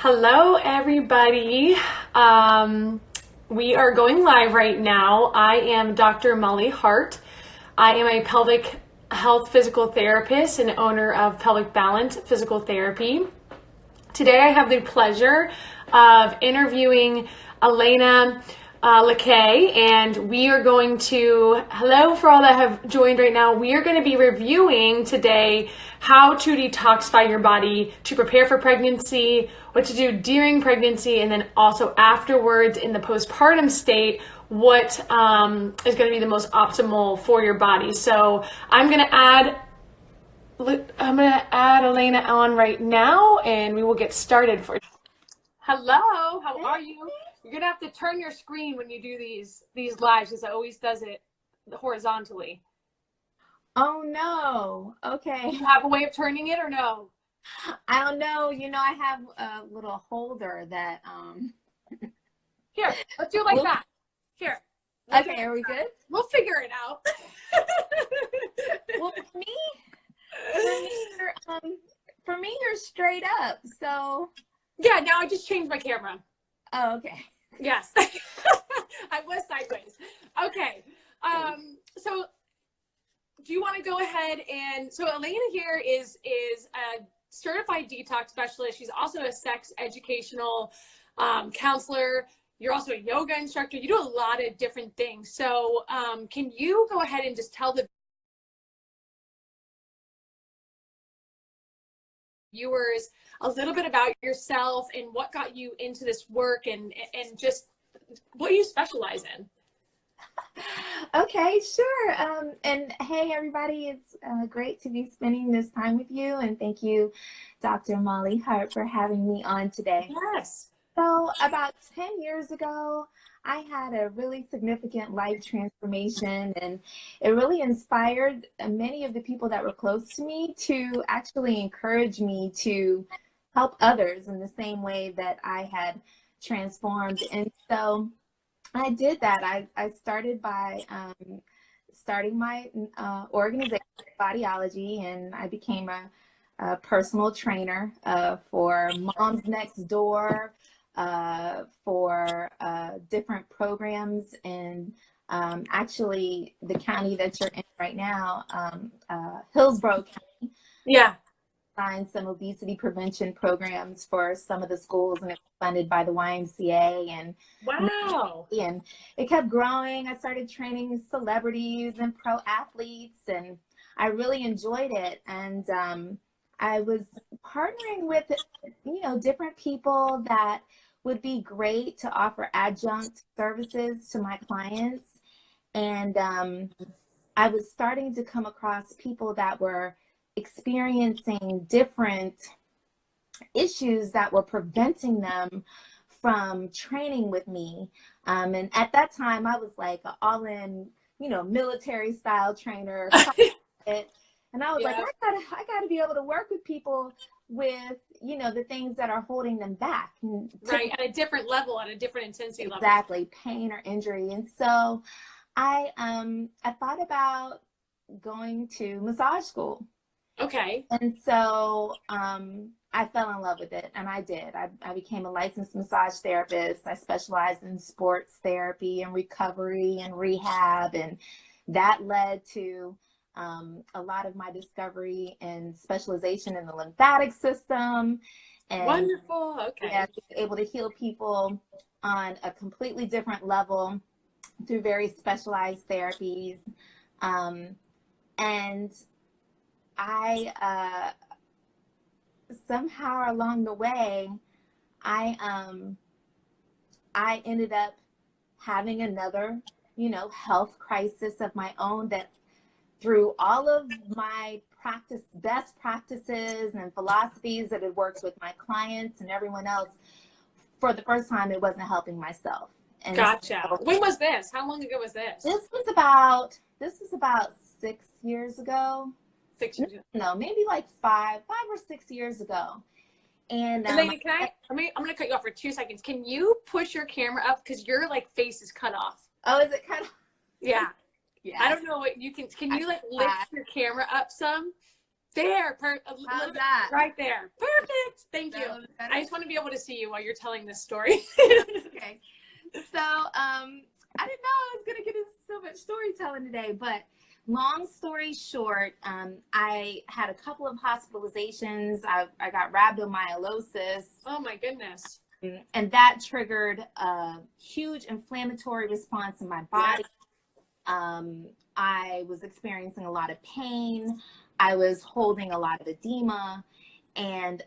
Hello, everybody. We are going live right now. I am Dr. Molly Hart. I am a pelvic health physical therapist and owner of Pelvic Balance Physical Therapy. Today, I have the pleasure of interviewing Elana Lakay, and we are going to, hello for all that have joined right now, we are going to be reviewing today how to detoxify your body to prepare for pregnancy, what to do during pregnancy, and then also afterwards in the postpartum state, what is going to be the most optimal for your body. So I'm going to add Elena on right now, and we will get started for you. Hello, how are you? You're gonna have to turn your screen when you do these lives, because I always does it horizontally. Oh no. Okay. Do you have a way of turning it or no? I don't know. I have a little holder that Here, let's do it like that. Here. Okay, are we good? We'll figure it out. Well, for me, you're straight up. So yeah, now I just changed my camera. Oh, okay. Yes. I was sideways. Okay. So do you want to go ahead and, so Elena here is a certified detox specialist. She's also a sex educational counselor. You're also a yoga instructor. You do a lot of different things. So can you go ahead and just tell the viewers a little bit about yourself and what got you into this work and just what you specialize in? Okay, sure. And hey, everybody, it's great to be spending this time with you. And thank you, Dr. Molly Hart, for having me on today. Yes. So about 10 years ago, I had a really significant life transformation, and it really inspired many of the people that were close to me to actually encourage me to help others in the same way that I had transformed. And so I did that. I started by starting my organization, Bodyology, and I became a personal trainer for Moms Next Door, for different programs in actually the county that you're in right now, Hillsborough County. Yeah. Signed some obesity prevention programs for some of the schools, and it was funded by the YMCA. And wow. And it kept growing. I started training celebrities and pro athletes, and I really enjoyed it. And I was partnering with, different people that would be great to offer adjunct services to my clients. And I was starting to come across people that were experiencing different issues that were preventing them from training with me. And at that time, I was like an all-in, military style trainer. And I was like, I gotta be able to work with people with, the things that are holding them back. Right, at a different level, at a different intensity level. Exactly, pain or injury. And so I thought about going to massage school. Okay. And so I fell in love with it, and I did. I became a licensed massage therapist. I specialized in sports therapy and recovery and rehab, and that led to a lot of my discovery and specialization in the lymphatic system. And wonderful. Okay. Yeah, able to heal people on a completely different level through very specialized therapies. And I somehow along the way, I ended up having another, health crisis of my own, that through all of my best practices and philosophies that had worked with my clients and everyone else, for the first time, it wasn't helping myself. And gotcha. So, when was this? How long ago was this? This was about 6 years ago. 6 years ago. No, maybe like five or 6 years ago. And Elena, I'm going to cut you off for 2 seconds. Can you push your camera up, because your face is cut off? Oh, is it cut off? Yeah. Yeah. I don't know what you can you like lift your camera up some? There, How's that? right there. Perfect. Thank you. I just want to be able to see you while you're telling this story. Okay. So, I didn't know I was going to get into so much storytelling today, but long story short, I had a couple of hospitalizations. I got rhabdomyolysis. Oh my goodness. And that triggered a huge inflammatory response in my body. I was experiencing a lot of pain. I was holding a lot of edema. And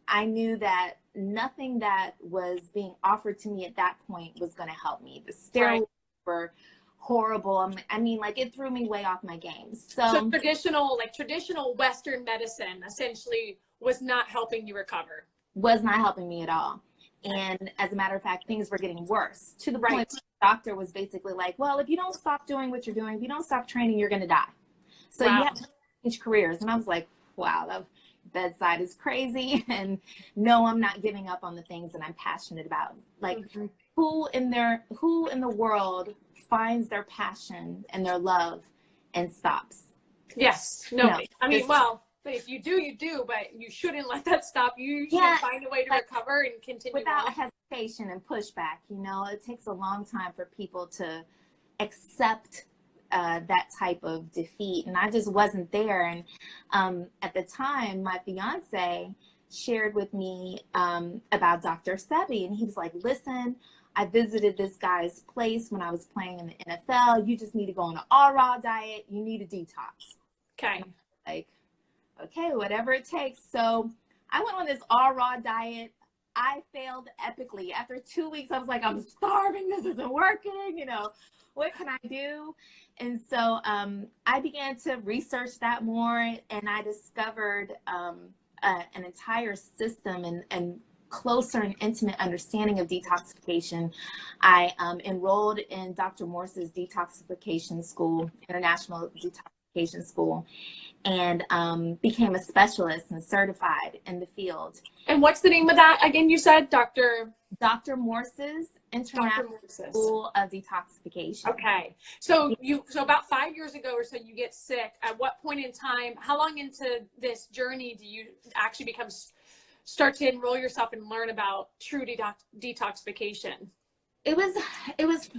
I knew that nothing that was being offered to me at that point was going to help me. The steroids were horrible. I mean, like, it threw me way off my game. So traditional Western medicine essentially was not helping you recover. Was not helping me at all. And as a matter of fact, things were getting worse to the point where the doctor was basically like, well, if you don't stop doing what you're doing, if you don't stop training, you're going to die. So you have to change careers. And I was like, wow, that bedside is crazy. And no, I'm not giving up on the things that I'm passionate about. Like, who in the world finds their passion and their love and stops? Yes. Nobody. I mean, well, but if you do, you do, but you shouldn't let that stop you. You should find a way to recover and continue without hesitation and pushback. You know, it takes a long time for people to accept that type of defeat, and I just wasn't there. And at the time, my fiance shared with me about Dr. Sebi, and he was like, listen, I visited this guy's place when I was playing in the NFL. You just need to go on an all-raw diet. You need a detox. Okay. Like, okay, whatever it takes. So I went on this all-raw diet. I failed epically. After 2 weeks, I was like, I'm starving. This isn't working. You know, what can I do? And so I began to research that more, and I discovered an entire system and closer and intimate understanding of detoxification. I enrolled in Dr. Morse's Detoxification School, International Detoxification School, and became a specialist and certified in the field. And what's the name of that again? You said Dr. Morse's International School of Detoxification. Okay. So about 5 years ago or so, you get sick. At what point in time, how long into this journey do you actually start to enroll yourself and learn about true detoxification? It was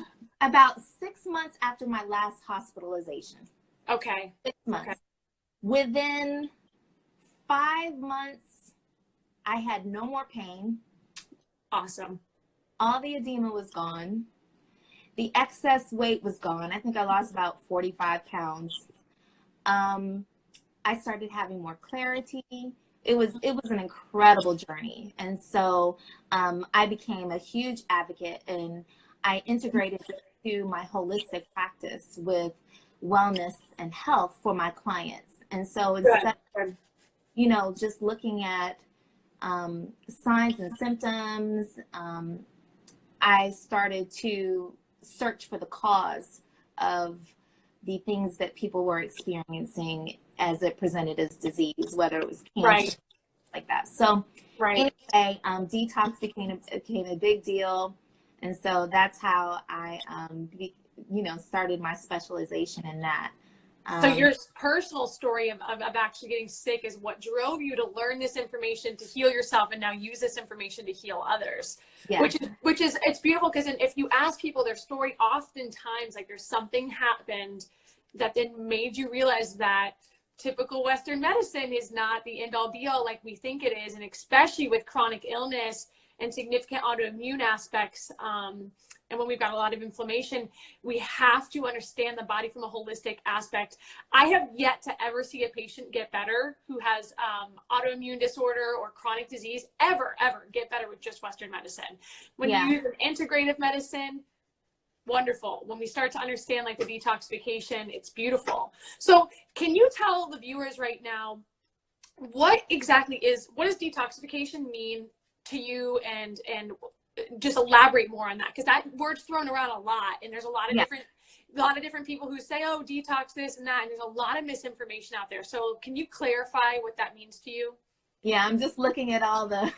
about 6 months after my last hospitalization. Okay. 6 months. Okay. Within 5 months, I had no more pain. Awesome. All the edema was gone. The excess weight was gone. I think I lost about 45 pounds. I started having more clarity. It was an incredible journey. And so I became a huge advocate, and I integrated it to my holistic practice with wellness and health for my clients. And so instead of, you know, just looking at signs and symptoms, I started to search for the cause of the things that people were experiencing as it presented as disease, whether it was cancer, like that. So anyway, detox became a big deal. And so that's how I, started my specialization in that. So your personal story of actually getting sick is what drove you to learn this information to heal yourself, and now use this information to heal others. Yeah. Which is it's beautiful, because if you ask people their story, oftentimes like there's something happened that then made you realize that typical Western medicine is not the end all be all like we think it is, and especially with chronic illness and significant autoimmune aspects. And when we've got a lot of inflammation, we have to understand the body from a holistic aspect. I have yet to ever see a patient get better who has autoimmune disorder or chronic disease ever get better with just Western medicine. When you use an integrative medicine, wonderful. When we start to understand like the detoxification, it's beautiful. So can you tell the viewers right now, what does detoxification mean to you, and just elaborate more on that, because that word's thrown around a lot, and there's a lot of different people who say, oh, detox this and that, and there's a lot of misinformation out there. So can you clarify what that means to you? Yeah, I'm just looking at all the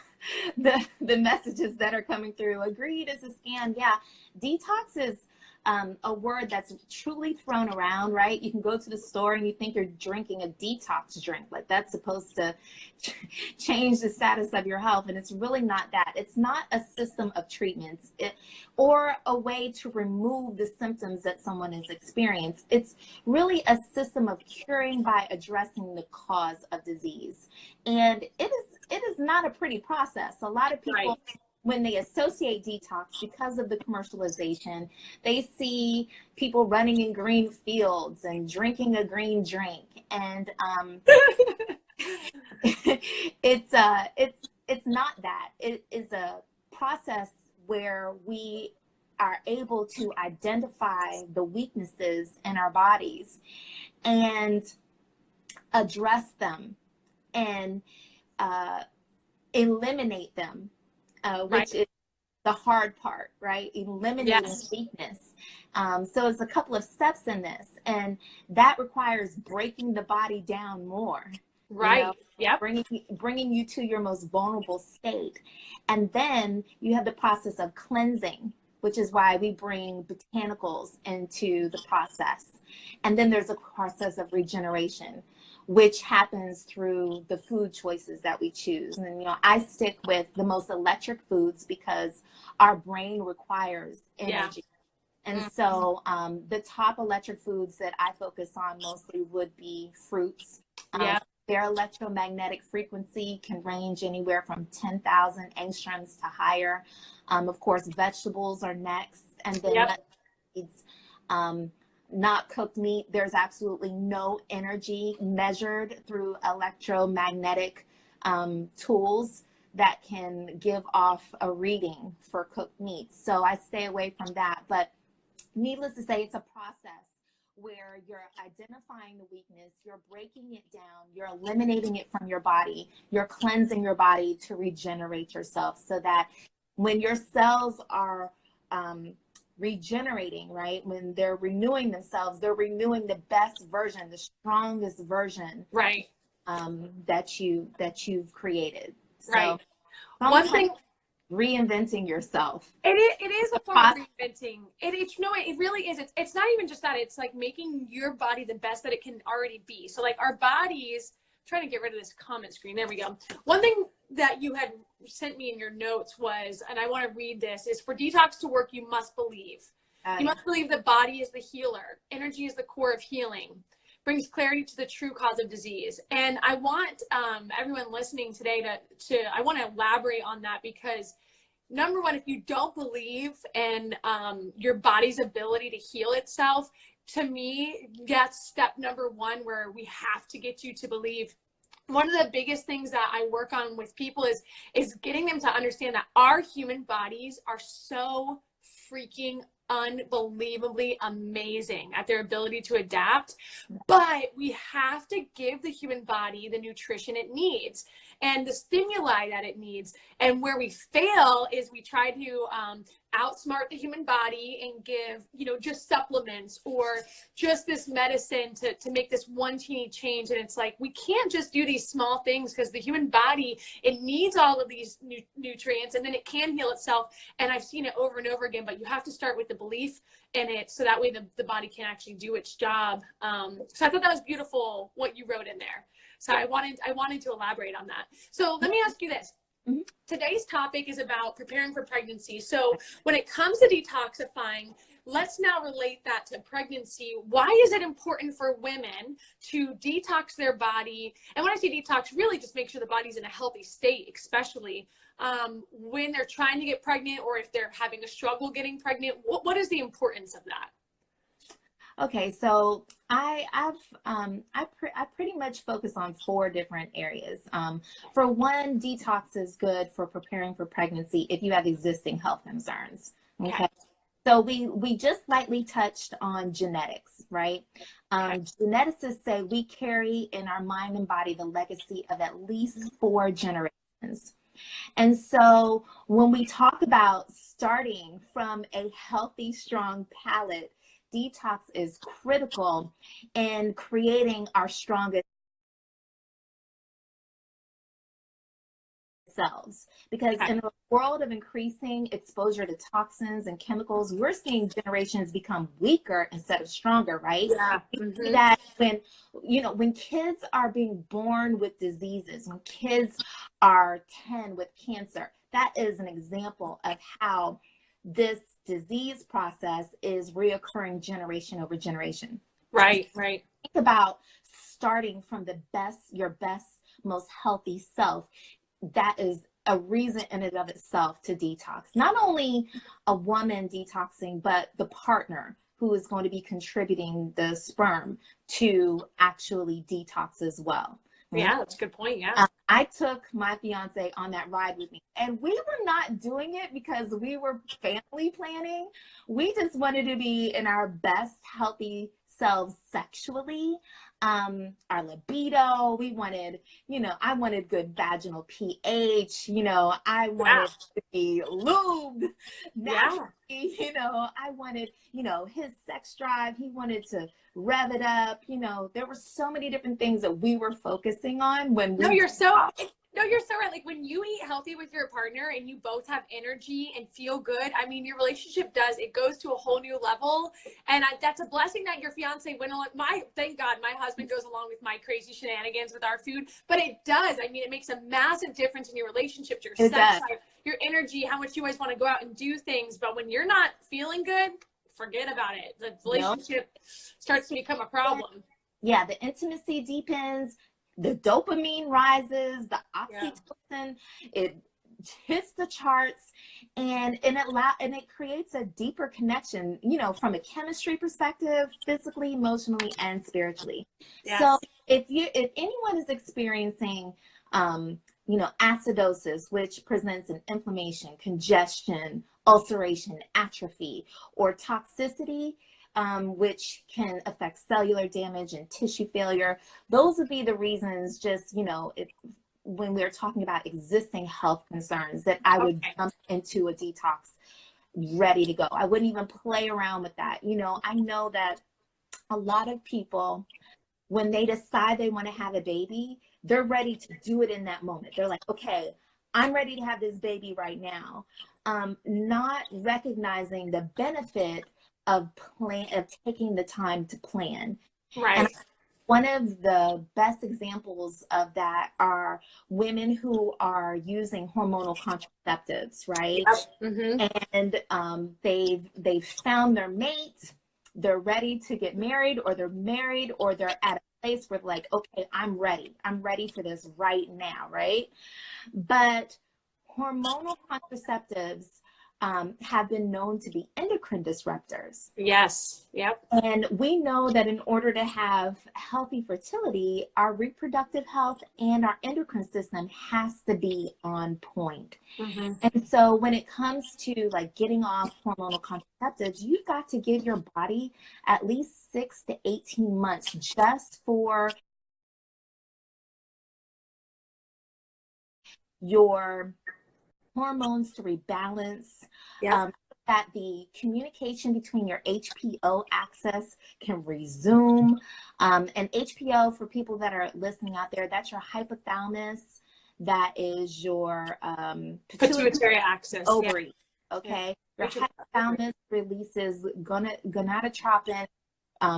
messages that are coming through. Agreed, it's a scam. Yeah, detox is a word that's truly thrown around, right? You can go to the store and you think you're drinking a detox drink, like that's supposed to change the status of your health, and it's really not that. It's not a system of treatments or a way to remove the symptoms that someone has experienced. It's really a system of curing by addressing the cause of disease, and it is not a pretty process. A lot of people, when they associate detox, because of the commercialization, they see people running in green fields and drinking a green drink, and it's not that. It is a process where we are able to identify the weaknesses in our bodies and address them and eliminate them, which is the hard part, right? Eliminating weakness. So it's a couple of steps in this, and that requires breaking the body down more. Right. You know, bringing you to your most vulnerable state. And then you have the process of cleansing, which is why we bring botanicals into the process. And then there's a process of regeneration, which happens through the food choices that we choose. And, you know, I stick with the most electric foods because our brain requires energy. And so the top electric foods that I focus on mostly would be fruits. Their electromagnetic frequency can range anywhere from 10,000 angstroms to higher. Of course, vegetables are next, and then seeds, not cooked meat. There's absolutely no energy measured through electromagnetic tools that can give off a reading for cooked meat. So I stay away from that. But needless to say, it's a process where you're identifying the weakness, you're breaking it down, you're eliminating it from your body, you're cleansing your body to regenerate yourself, so that when your cells are regenerating, right, when they're renewing themselves, they're renewing the best version, the strongest version, that you've created. So one thing, reinventing yourself. It is a form of reinventing. It really is. It's not even just that. It's like making your body the best that it can already be. So like our bodies, trying to get rid of this comment screen. There we go. One thing that you had sent me in your notes was, and I want to read this, is for detox to work, you must believe. You must believe the body is the healer. Energy is the core of healing. Brings clarity to the true cause of disease. And I want everyone listening today I want to elaborate on that, because number one, if you don't believe in your body's ability to heal itself, to me, that's step number one, where we have to get you to believe. One of the biggest things that I work on with people is getting them to understand that our human bodies are so freaking unbelievably amazing at their ability to adapt, but we have to give the human body the nutrition it needs and the stimuli that it needs. And where we fail is we try to outsmart the human body and give, just supplements or just this medicine to make this one teeny change. And it's like, we can't just do these small things, because the human body, it needs all of these nutrients, and then it can heal itself. And I've seen it over and over again, but you have to start with the belief in it, so that way the body can actually do its job. So I thought that was beautiful what you wrote in there. So I wanted to elaborate on that. So let me ask you this. Today's topic is about preparing for pregnancy. So when it comes to detoxifying, let's now relate that to pregnancy. Why is it important for women to detox their body? And when I say detox, really just make sure the body's in a healthy state, especially when they're trying to get pregnant, or if they're having a struggle getting pregnant. What is the importance of that? Okay, so I pretty much focus on 4 different areas. For one, detox is good for preparing for pregnancy if you have existing health concerns. Okay, so we just lightly touched on genetics, right? Geneticists say we carry in our mind and body the legacy of at least 4 generations. And so when we talk about starting from a healthy, strong palate, detox is critical in creating our strongest themselves, because Okay. in a world of increasing exposure to toxins and chemicals, we're seeing generations become weaker instead of stronger, right? Yeah. We see that when, you know, when kids are being born with diseases, when kids are 10 with cancer, that is an example of how this disease process is reoccurring generation over generation. Right, right. Think about starting from the best, your best, most healthy self. That is a reason in and of itself to detox. Not only a woman detoxing, but the partner who is going to be contributing the sperm to actually detox as well. Yeah, that's a good point. Yeah. I took my fiance on that ride with me, and we were not doing it because we were family planning. We just wanted to be in our best healthy selves sexually. Our libido, we wanted, you know, I wanted good vaginal pH, you know, I wanted to be lubed naturally, you know, I wanted, you know, his sex drive, he wanted to rev it up, you know, there were so many different things that we were focusing on when we No, you're so right. Like when you eat healthy with your partner and you both have energy and feel good, I mean, your relationship it goes to a whole new level. And that's a blessing that your fiance went along. Thank God my husband goes along with my crazy shenanigans with our food, but it does. I mean, it makes a massive difference in your relationship, your sex life, your energy, how much you always want to go out and do things. But when you're not feeling good, forget about it. The relationship starts to become a problem. Yeah, the intimacy deepens, the dopamine rises, the oxytocin, it hits the charts, and it creates a deeper connection, you know, from a chemistry perspective, physically, emotionally, and spiritually. Yes. So if anyone is experiencing you know, acidosis, which presents an inflammation, congestion, ulceration, atrophy, or toxicity, which can affect cellular damage and tissue failure. Those would be the reasons, just, you know, when we're talking about existing health concerns, that I would jump into a detox ready to go. I wouldn't even play around with that. You know, I know that a lot of people, when they decide they want to have a baby, they're ready to do it in that moment. They're like, okay, I'm ready to have this baby right now. Not recognizing the benefit of taking the time to plan. Right. And one of the best examples of that are women who are using hormonal contraceptives, right? And they've found their mate, they're ready to get married, or they're married, or they're at a place where like, okay, I'm ready for this right now, right? But hormonal contraceptives have been known to be endocrine disruptors. Yes. Yep. And we know that in order to have healthy fertility, our reproductive health and our endocrine system has to be on point. And so when it comes to like getting off hormonal contraceptives, you've got to give your body at least 6 to 18 months just for your hormones to rebalance, that the communication between your HPO axis can resume. And HPO, for people that are listening out there, that's your hypothalamus, that is your pituitary axis, ovary. Okay, your hypothalamus releases gonadotropin,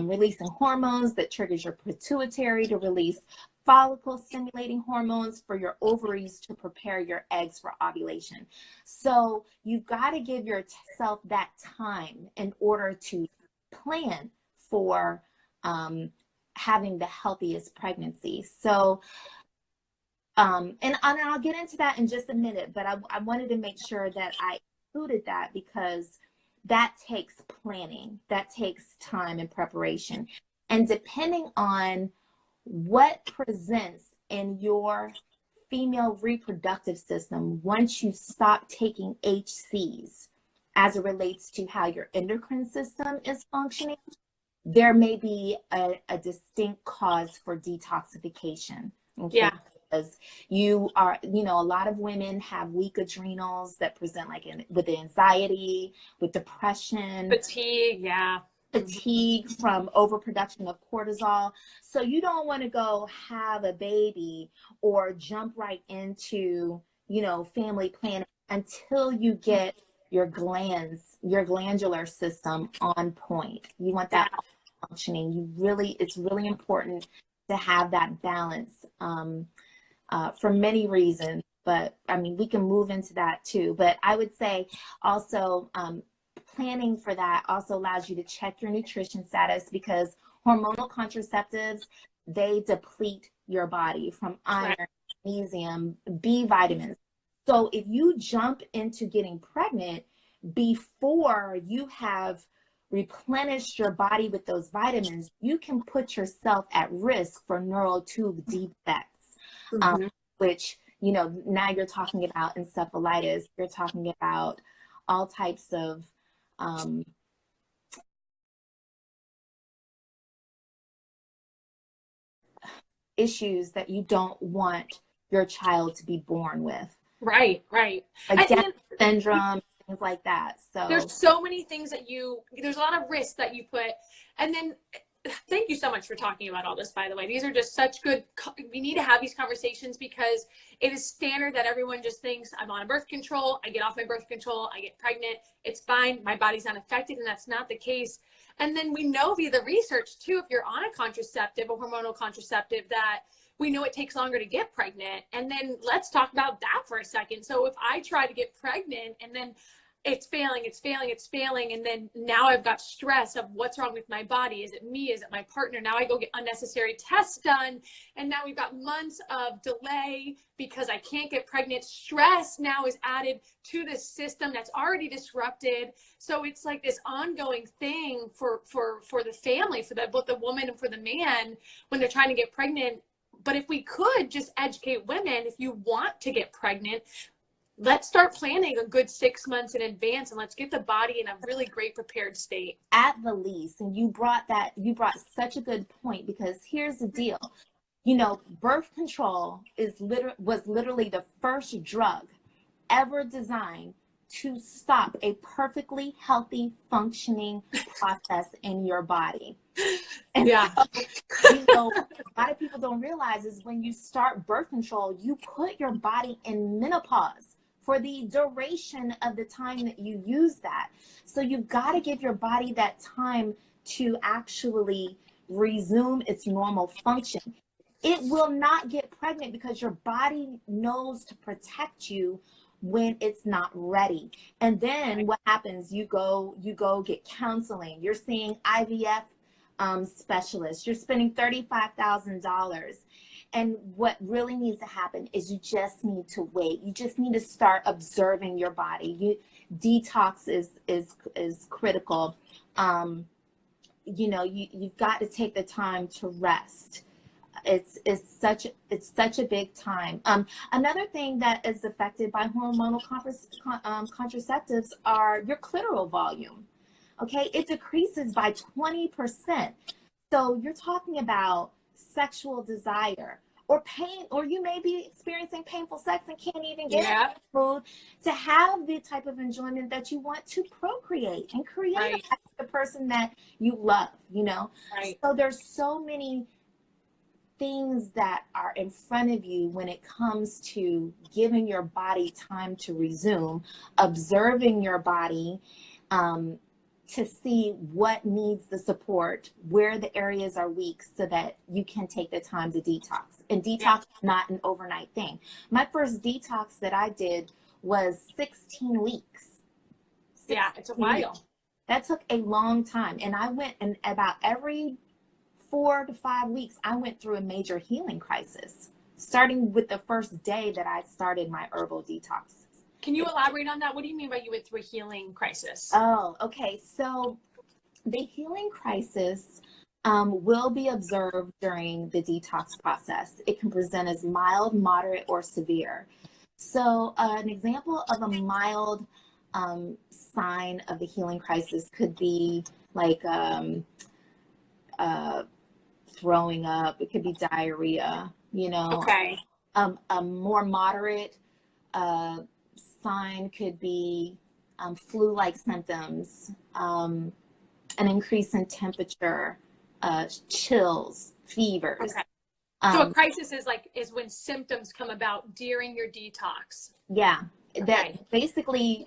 releasing hormones that triggers your pituitary to release follicle stimulating hormones for your ovaries to prepare your eggs for ovulation. So you've got to give yourself that time in order to plan for having the healthiest pregnancy. So and I'll get into that in just a minute, but I wanted to make sure that I included that because that takes planning, that takes time and preparation. And depending on what presents in your female reproductive system once you stop taking HCs as it relates to how your endocrine system is functioning, there may be a distinct cause for detoxification. Okay? Because you know, a lot of women have weak adrenals that present like with anxiety, with depression, fatigue from overproduction of cortisol. So you don't want to go have a baby or jump right into, family planning until you get your glandular system on point. You want that functioning. It's really important to have that balance for many reasons. But I mean, we can move into that too. But I would say also planning for that also allows you to check your nutrition status, because hormonal contraceptives, they deplete your body from iron, magnesium, B vitamins. So if you jump into getting pregnant before you have replenished your body with those vitamins, you can put yourself at risk for neural tube defects, which, now you're talking about encephalitis, you're talking about all types of issues that you don't want your child to be born with. Right. Like Down syndrome, things like that. So there's so many things that there's a lot of risks that you put. And then thank you so much for talking about all this, by the way. These are just such good, we need to have these conversations, because it is standard that everyone just thinks, I'm on birth control, I get off my birth control, I get pregnant, it's fine, my body's not affected, and that's not the case. And then we know via the research too, if you're on a contraceptive, a hormonal contraceptive, that we know it takes longer to get pregnant. And then let's talk about that for a second. So if I try to get pregnant and then it's failing, and then now I've got stress of what's wrong with my body. Is it me? Is it my partner? Now I go get unnecessary tests done, and now we've got months of delay because I can't get pregnant. Stress now is added to this system that's already disrupted. So it's like this ongoing thing for the family, for both the woman and for the man when they're trying to get pregnant. But if we could just educate women, if you want to get pregnant, let's start planning a good 6 months in advance, and let's get the body in a really great prepared state. At the least, and you brought such a good point, because here's the deal. Birth control was literally the first drug ever designed to stop a perfectly healthy, functioning process in your body. And so, a lot of people don't realize is when you start birth control, you put your body in menopause for the duration of the time that you use that. So you've got to give your body that time to actually resume its normal function. It will not get pregnant because your body knows to protect you when it's not ready. And then what happens? You go get counseling. You're seeing IVF specialists. You're spending $35,000. And what really needs to happen is you just need to wait. You just need to start observing your body. Detox is critical. You've got to take the time to rest. It's such a big time. Another thing that is affected by hormonal contraceptives are your clitoral volume. Okay, it decreases by 20%. So you're talking about sexual desire or pain, or you may be experiencing painful sex and can't even get food to have the type of enjoyment that you want to procreate and create the person that you love, So there's so many things that are in front of you when it comes to giving your body time to resume, observing your body, to see what needs the support, where the areas are weak, so that you can take the time to detox. And detox is not an overnight thing. My first detox that I did was 16 weeks. It's a while. That took a long time. And I went, and about every 4 to 5 weeks, I went through a major healing crisis, starting with the first day that I started my herbal detox. Can you elaborate on that? What do you mean by you went through a healing crisis? Oh, okay. So the healing crisis will be observed during the detox process. It can present as mild, moderate, or severe. So an example of a mild sign of the healing crisis could be like throwing up. It could be diarrhea, Okay. A more moderate sign could be flu-like symptoms, an increase in temperature, chills, fevers. So a crisis is when symptoms come about during your detox. Yeah, Okay. that basically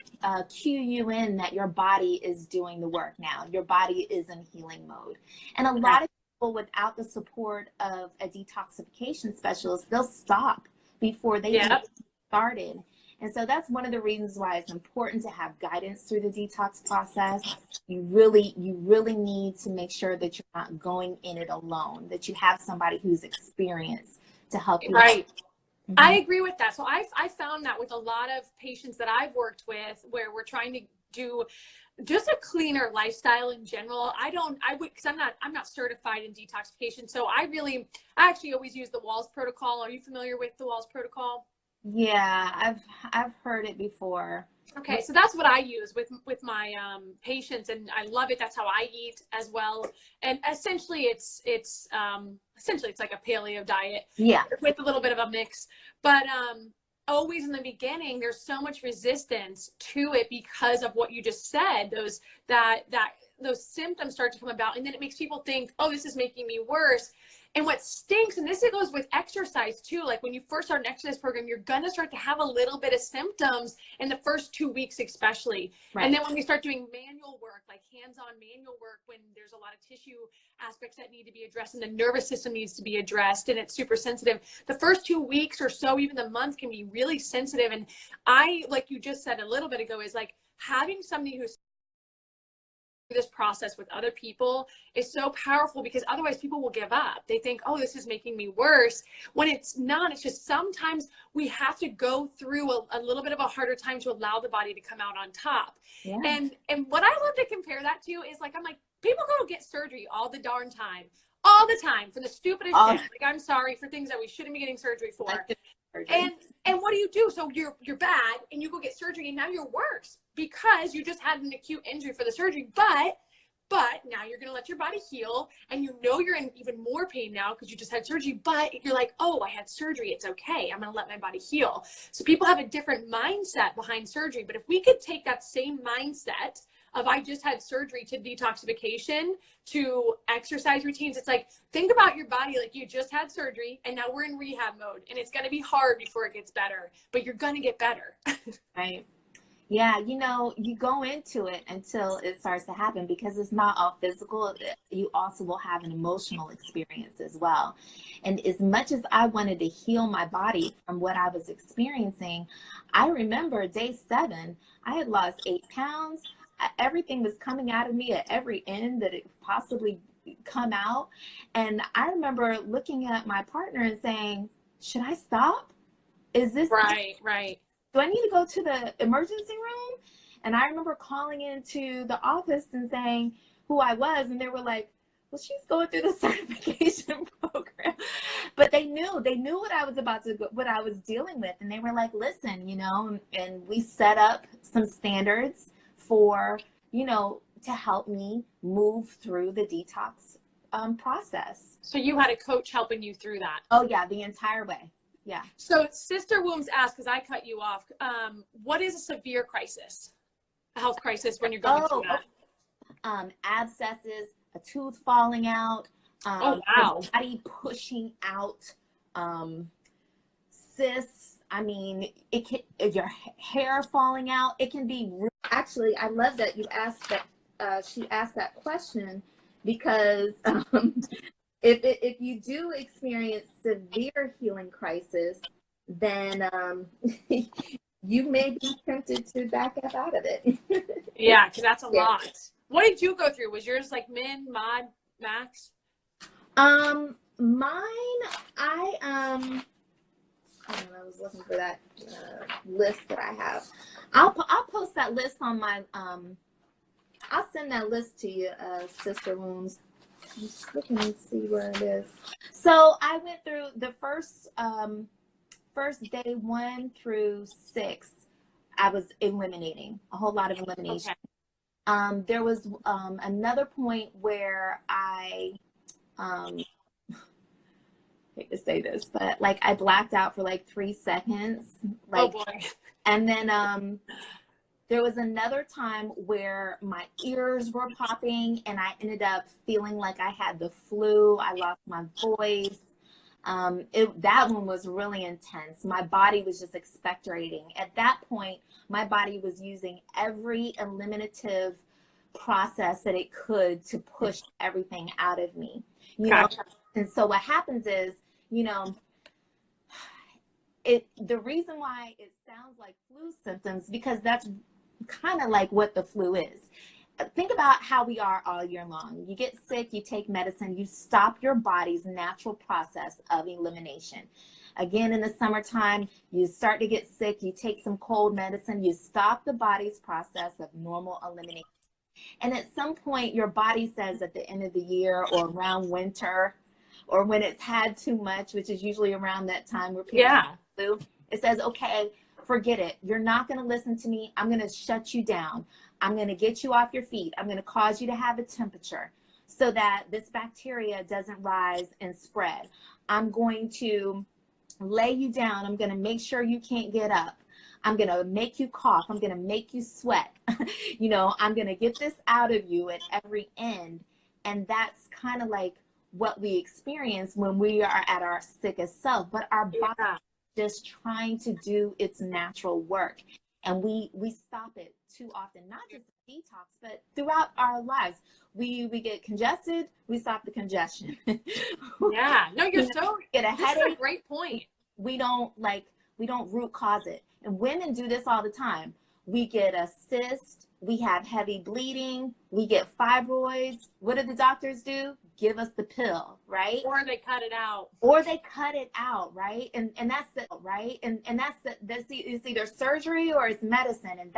cue you in that your body is doing the work now. Your body is in healing mode. And a lot of people, without the support of a detoxification specialist, they'll stop before they even started. And so that's one of the reasons why it's important to have guidance through the detox process. You really need to make sure that you're not going in it alone, that you have somebody who's experienced to help you. Right. I agree with that. So I found that with a lot of patients that I've worked with, where we're trying to do just a cleaner lifestyle in general. Because I'm not certified in detoxification. So I actually always use the Walls protocol. Are you familiar with the Walls protocol? Yeah, I've heard it before. Okay, so that's what I use with my patients, and I love it. That's how I eat as well. And essentially, it's like a paleo diet, with a little bit of a mix. But always in the beginning, there's so much resistance to it because of what you just said. Those symptoms start to come about, and then it makes people think, oh, this is making me worse. And what stinks, and this goes with exercise too, like when you first start an exercise program, you're gonna start to have a little bit of symptoms in the first 2 weeks especially. Right. And then when we start doing manual work, like hands-on manual work, when there's a lot of tissue aspects that need to be addressed and the nervous system needs to be addressed and it's super sensitive, the first 2 weeks or so, even the month, can be really sensitive. And like you just said a little bit ago, is like having somebody who's this process with other people is so powerful, because otherwise people will give up. They think, oh, this is making me worse, when it's not. It's just sometimes we have to go through a little bit of a harder time to allow the body to come out on top. Yeah. And what I love to compare that to is, like, I'm like, people go get surgery all the darn time, all the time, for the stupidest shit. Like, I'm sorry, for things that we shouldn't be getting surgery for. And what do? So you're bad, and you go get surgery, and now you're worse because you just had an acute injury for the surgery. But now you're going to let your body heal, and you're in even more pain now because you just had surgery. But you're like, oh, I had surgery, it's okay, I'm going to let my body heal. So people have a different mindset behind surgery. But if we could take that same mindset of I just had surgery to detoxification to exercise routines, it's like, think about your body like you just had surgery and now we're in rehab mode, and it's going to be hard before it gets better, but you're going to get better. Right. Yeah, you go into it until it starts to happen, because it's not all physical. You also will have an emotional experience as well. And as much as I wanted to heal my body from what I was experiencing, I remember day 7, I had lost 8 pounds. Everything was coming out of me at every end that it could possibly come out. And I remember looking at my partner and saying, should I stop? Is this right? Do I need to go to the emergency room? And I remember calling into the office and saying who I was, and they were like, well, she's going through the certification program. But they knew what I was what I was dealing with. And they were like, listen, and we set up some standards for, to help me move through the detox process. So you had a coach helping you through that? Oh yeah, the entire way. Yeah. So Sister Wombs asked, because I cut you off, what is a severe crisis, a health crisis, when you're going through that? Abscesses, a tooth falling out, body pushing out, cysts. I mean, it can, your hair falling out. It can be. Actually, I love that you asked that. She asked that question, because if you do experience severe healing crisis, then you may be tempted to back up out of it. Yeah, because that's a lot. What did you go through? Was yours like min, mod, max? Mine, I was looking for that list that I have. I'll post that list on my I'll send that list to you, Sister Wombs. I'm just looking to see where it is. So I went through the first day 1 through 6. I was eliminating a whole lot of elimination. Okay. There was another point where I hate to say this, but like I blacked out for like 3 seconds. Like, oh boy. And then there was another time where my ears were popping and I ended up feeling like I had the flu. I lost my voice. That one was really intense. My body was just expectorating. At that point, my body was using every eliminative process that it could to push everything out of me, you Gotcha. know. And so what happens is, you know, the reason why it sounds like flu symptoms, because that's kind of like what the flu is. Think about how we are all year long. You get sick, you take medicine, you stop your body's natural process of elimination. Again, in the summertime, you start to get sick, you take some cold medicine, you stop the body's process of normal elimination. And at some point, your body says at the end of the year or around winter, or when it's had too much, which is usually around that time where people have flu, it says, okay, forget it. You're not going to listen to me. I'm going to shut you down. I'm going to get you off your feet. I'm going to cause you to have a temperature so that this bacteria doesn't rise and spread. I'm going to lay you down. I'm going to make sure you can't get up. I'm going to make you cough. I'm going to make you sweat. You know, I'm going to get this out of you at every end. And that's kind of like what we experience when we are at our sickest self. But our body is just trying to do its natural work. And we stop it too often, not just detox, but throughout our lives. We get congested, we stop the congestion. Yeah, no, you're so, get a headache. That's a great point. We don't root cause it. And women do this all the time. We get a cyst, we have heavy bleeding, we get fibroids. What do the doctors do? Give us the pill, right? Or they cut it out. Or they cut it out, right? And that's the right. And that's it's either surgery or it's medicine. And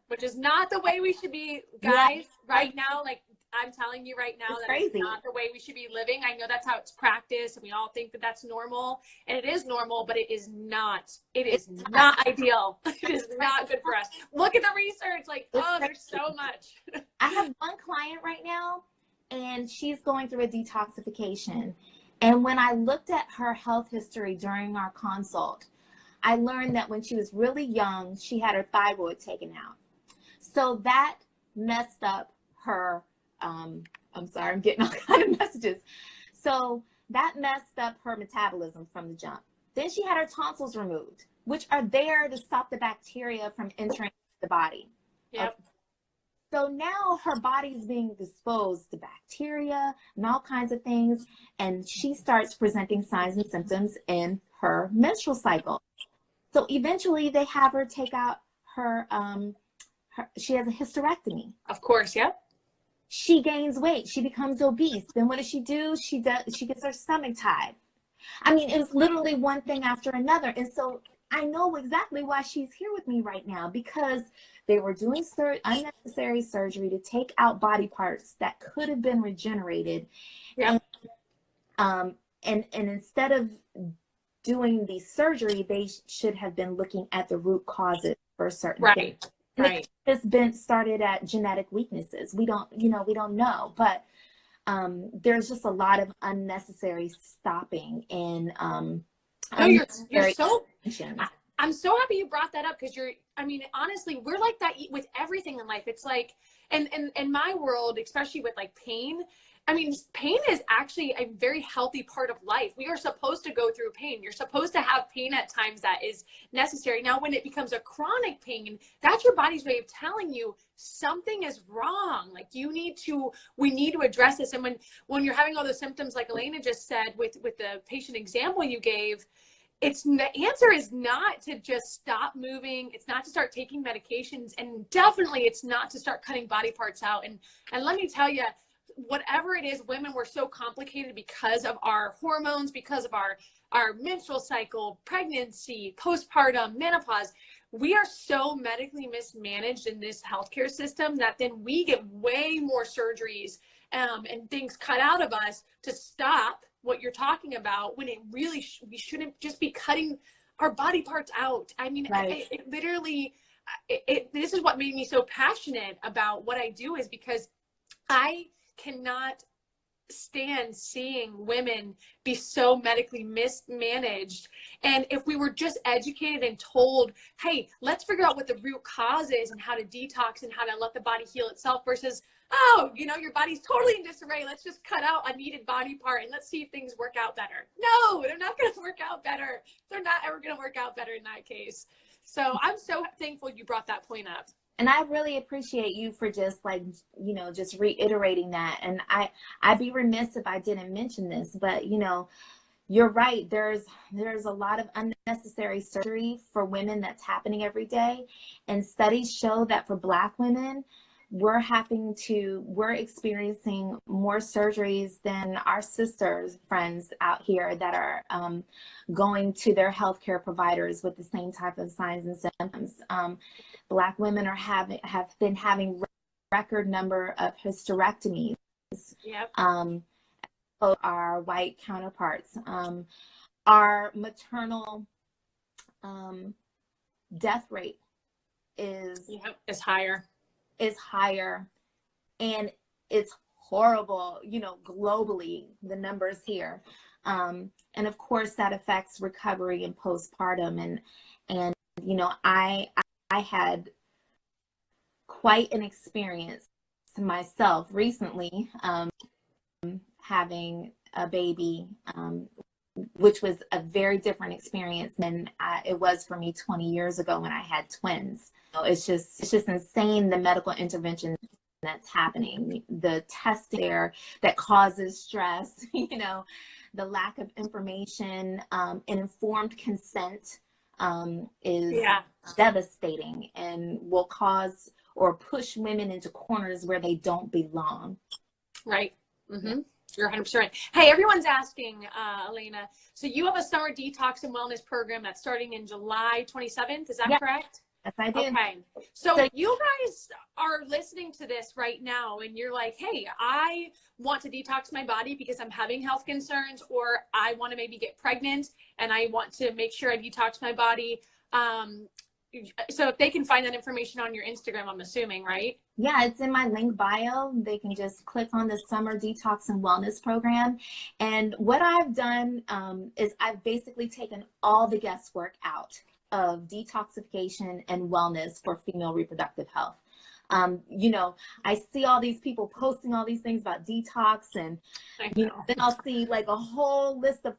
which is not the way we should be, guys, right now. Like, I'm telling you right now, it's not the way we should be living. I know that's how it's practiced, and we all think that that's normal, and it is normal, but it is not. It is not ideal. It is not good for us. Look at the research. Like, there's so much. I have one client right now, and she's going through a detoxification. And when I looked at her health history during our consult, I learned that when she was really young, she had her thyroid taken out. So that messed up her, I'm sorry, I'm getting all kinds of messages. So that messed up her metabolism from the jump. Then she had her tonsils removed, which are there to stop the bacteria from entering the body. Yep. Okay. So now her body's being exposed to bacteria and all kinds of things. And she starts presenting signs and symptoms in her menstrual cycle. So eventually they have her take out her she has a hysterectomy. Of course, yep. She gains weight. She becomes obese. Then what does? She gets her stomach tied. I mean, it was literally one thing after another. And so I know exactly why she's here with me right now, because they were doing unnecessary surgery to take out body parts that could have been regenerated. Yep. And instead of doing the surgery, they should have been looking at the root causes for certain things. Right. It's started at genetic weaknesses. We don't know, but there's just a lot of unnecessary stopping and you're so. I'm so happy you brought that up, because honestly, we're like that with everything in life. It's like, and in my world, especially with like pain, pain is actually a very healthy part of life. We are supposed to go through pain. You're supposed to have pain at times that is necessary. Now, when it becomes a chronic pain, that's your body's way of telling you something is wrong. Like, we need to address this. And when you're having all those symptoms, like Elena just said, with the patient example you gave, the answer is not to just stop moving. It's not to start taking medications, and definitely it's not to start cutting body parts out. And let me tell you, whatever it is, women, we're so complicated because of our hormones, because of our menstrual cycle, pregnancy, postpartum, menopause. We are so medically mismanaged in this healthcare system that then we get way more surgeries and things cut out of us to stop what you're talking about, when it really we shouldn't just be cutting our body parts out. Right. It literally, this is what made me so passionate about what I do, is because I cannot stand seeing women be so medically mismanaged. And if we were just educated and told, hey, let's figure out what the root cause is and how to detox and how to let the body heal itself, versus, oh, you know, your body's totally in disarray, let's just cut out a needed body part and let's see if things work out better. No, they're not going to work out better. They're not ever going to work out better in that case. So I'm so thankful you brought that point up. And I really appreciate you for just, like, you know, just reiterating that. And I'd be remiss if I didn't mention this, but, you know, you're right. There's a lot of unnecessary surgery for women that's happening every day. And studies show that for Black women, we're experiencing more surgeries than our sisters, friends out here that are going to their healthcare providers with the same type of signs and symptoms. Black women have been having record number of hysterectomies. Yep. Our white counterparts. Our maternal death rate is higher, and it's horrible, you know, globally, the numbers here. And of course that affects recovery and postpartum. And you know, I had quite an experience myself recently, having a baby, which was a very different experience than it was for me 20 years ago when I had twins. So it's just insane, the medical intervention that's happening, the testing there that causes stress, you know, the lack of information, and informed consent is devastating and will cause or push women into corners where they don't belong. Right. Mm-hmm. You're 100% right. Hey, everyone's asking, Elena, so you have a summer detox and wellness program that's starting in July 27th. Is that correct? Yes, I do. Okay. So you guys are listening to this right now and you're like, hey, I want to detox my body because I'm having health concerns, or I want to maybe get pregnant and I want to make sure I detox my body. So if they can find that information on your Instagram, I'm assuming, right? Yeah, it's in my link bio. They can just click on the Summer Detox and Wellness Program. And what I've done is I've basically taken all the guesswork out of detoxification and wellness for female reproductive health. You know, I see all these people posting all these things about detox, and you know, then I'll see like a whole list of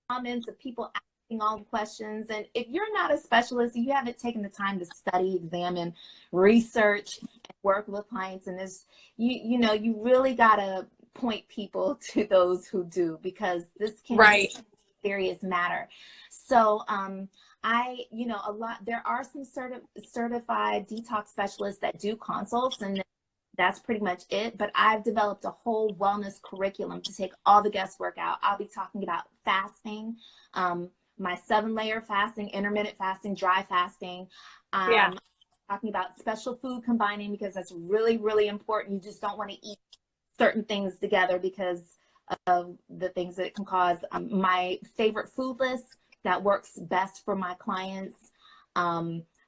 comments of people asking all the questions. And if you're not a specialist, you haven't taken the time to study, examine, research, and work with clients, and this, you know, you really gotta point people to those who do, because this can be a serious matter. So you know, there are some certified detox specialists that do consults, and that's pretty much it. But I've developed a whole wellness curriculum to take all the guesswork out. I'll be talking about fasting, my 7-layer fasting, intermittent fasting, dry fasting. Talking about special food combining, because that's really, really important. You just don't want to eat certain things together because of the things that it can cause. My favorite food list that works best for my clients.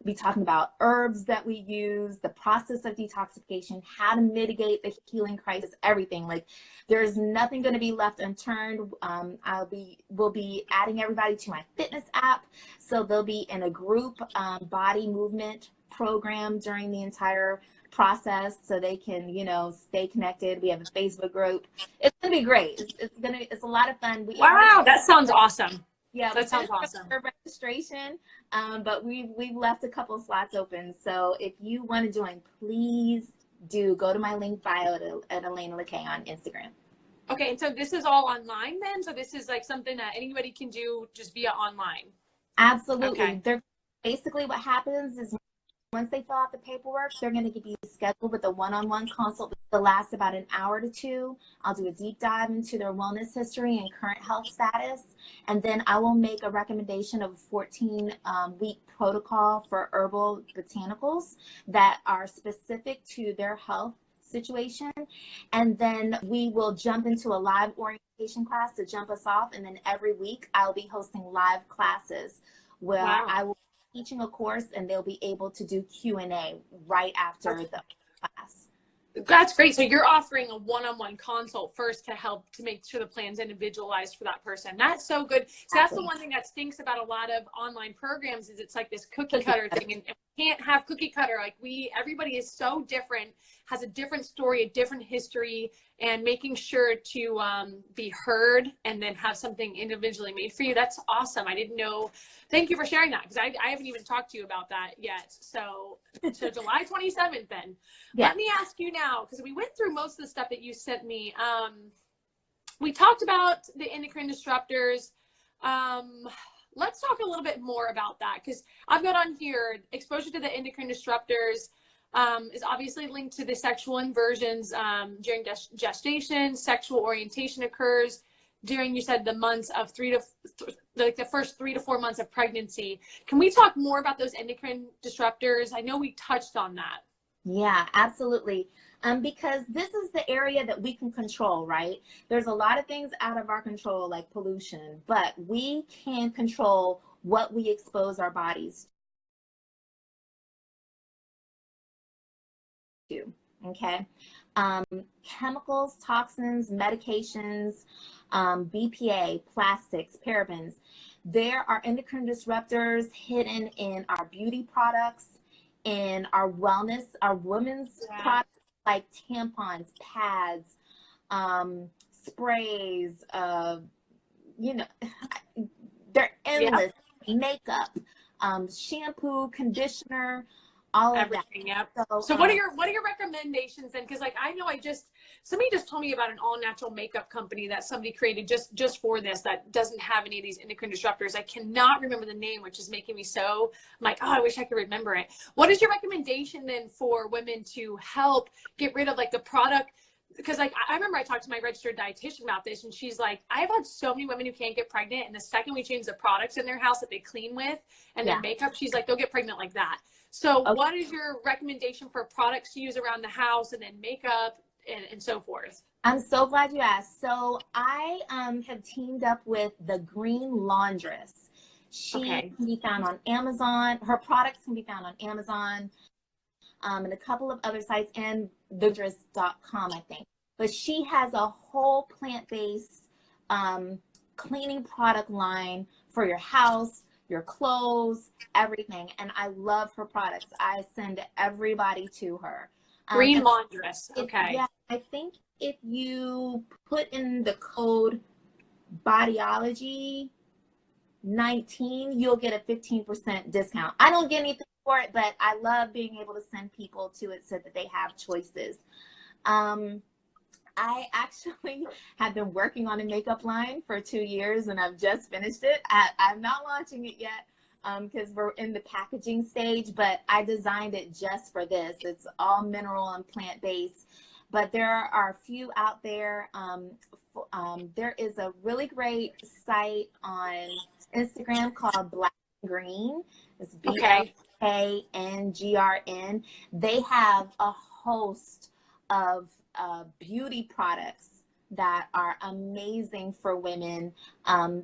Be talking about herbs that we use, the process of detoxification, how to mitigate the healing crisis, everything. Like, there's nothing going to be left unturned. We'll be adding everybody to my fitness app, so they'll be in a group body movement program during the entire process, so they can, you know, stay connected. We have a Facebook group. It's gonna be great. It's a lot of fun. Wow, that sounds awesome. Yeah, that sounds awesome. For registration, but we've left a couple of slots open. So if you want to join, please do go to my link bio at Elana Lakay on Instagram. Okay, and so this is all online then? So this is like something that anybody can do just via online? Absolutely. Okay. Basically what happens is, once they fill out the paperwork, they're going to be scheduled with a one-on-one consult that lasts about an hour to 2. I'll do a deep dive into their wellness history and current health status. And then I will make a recommendation of a 14-week protocol for herbal botanicals that are specific to their health situation. And then we will jump into a live orientation class to jump us off. And then every week I'll be hosting live classes where I will teaching a course, and they'll be able to do Q&A right after the class. That's great. So you're offering a one-on-one consult first to help to make sure the plan's individualized for that person. That's so good. So that's the one thing that stinks about a lot of online programs is it's like this cookie cutter thing, and we can't have cookie cutter. Like everybody is so different, has a different story, a different history, and making sure to be heard and then have something individually made for you. That's awesome. I didn't know. Thank you for sharing that, because I haven't even talked to you about that yet. So July 27th then. Let me ask you now, because we went through most of the stuff that you sent me. We talked about the endocrine disruptors. Let's talk a little bit more about that, because I've got on here exposure to the endocrine disruptors is obviously linked to the sexual inversions during gestation. Sexual orientation occurs during, you said, the months of the first 3 to 4 months of pregnancy. Can we talk more about those endocrine disruptors? I know we touched on that. Yeah, absolutely. Because this is the area that we can control, right? There's a lot of things out of our control, like pollution, but we can control what we expose our bodies to, okay? Chemicals, toxins, medications, BPA, plastics, parabens. There are endocrine disruptors hidden in our beauty products, in our wellness, our women's products like tampons, pads, sprays, you know, they're endless. Makeup, shampoo, conditioner, all of everything. that. Yep. So what are your recommendations then? Because like I know somebody just told me about an all natural makeup company that somebody created just for this, that doesn't have any of these endocrine disruptors. I cannot remember the name, which is making me so, I'm like, oh, I wish I could remember it. What is your recommendation then for women to help get rid of like the product? Because like I remember I talked to my registered dietitian about this, and she's like, I've had so many women who can't get pregnant, and the second we change the products in their house that they clean with and their makeup, she's like, they'll get pregnant like that. So what is your recommendation for products to use around the house, and then makeup and so forth? I'm so glad you asked. So I have teamed up with the Green Laundress. She can be found on Amazon. Her products can be found on Amazon and a couple of other sites, and thedress.com, I think. But she has a whole plant-based cleaning product line for your house, your clothes, everything. And I love her products. I send everybody to her. Green Laundress. Okay. Yeah, I think if you put in the code Bodyology 19, you'll get a 15% discount. I don't get anything for it, but I love being able to send people to it so that they have choices. I actually have been working on a makeup line for 2 years, and I've just finished it. I'm not launching it yet because we're in the packaging stage, but I designed it just for this. It's all mineral and plant-based, but there are a few out there. There is a really great site on Instagram called Black and Green. It's BLKNGRN. They have a host of beauty products that are amazing for women